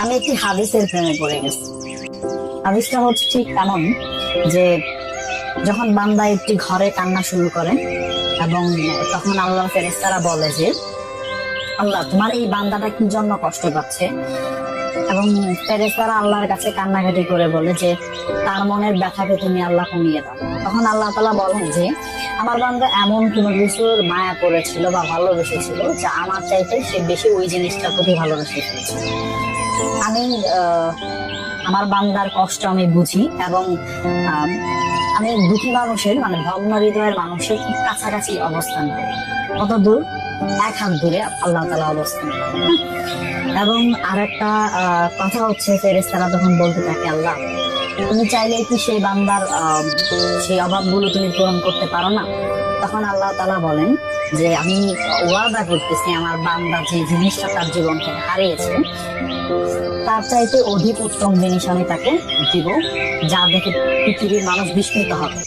আমি একটি হাদিসের প্রেমে পড়ে গেছি। হাদিসটা হচ্ছে ঠিক এমন যে যখন বান্দা একটি ঘরে কান্না শুরু করে এবং তখন আল্লাহ ফেরেশতারা বলে যে আল্লাহ তোমার এই বান্দাটা কি জন্য কষ্ট পাচ্ছে, এবং ফেরেশতারা আল্লাহর কাছে কান্নাকাটি করে বলে যে তার মনের ব্যথাকে তুমি আল্লাহ কমিয়ে দাও। তখন আল্লাহ তাআলা বলেন যে আমার বান্দা এমন কোনো কিছুর মায়া করেছিল বা ভালোবেসেছিল যে আমার চাইতে সে বেশি ওই জিনিসটার প্রতি ভালোবেসে ফেলেছে। আমি আমার বান্দার কষ্ট আমি বুঝি এবং আহ, আমি দুঃখী মানুষের মানে ভগ্ন হৃদয়ের মানুষের খুব কাছাকাছি অবস্থান করি। কত দূর? এক হাত দূরে আল্লাহ তাআলা অবস্থান করেন। এবং আরেকটা কথা হচ্ছে ফেরেশতারা তখন বলতে থাকে আল্লাহ তুমি চাইলে কি সেই বান্দার সেই অভাবগুলো তুমি পূরণ করতে পারো না? তখন আল্লাহ তাআলা বলেন যে আমি ওয়াদা করতেছি আমার বান্দা যে জিনিসটা তার জীবন থেকে হারিয়েছে তার চাইতে অধিক উত্তম জিনিস আমি তাকে দিব, যা দেখে পৃথিবীর মানুষ বিস্মিত হবে।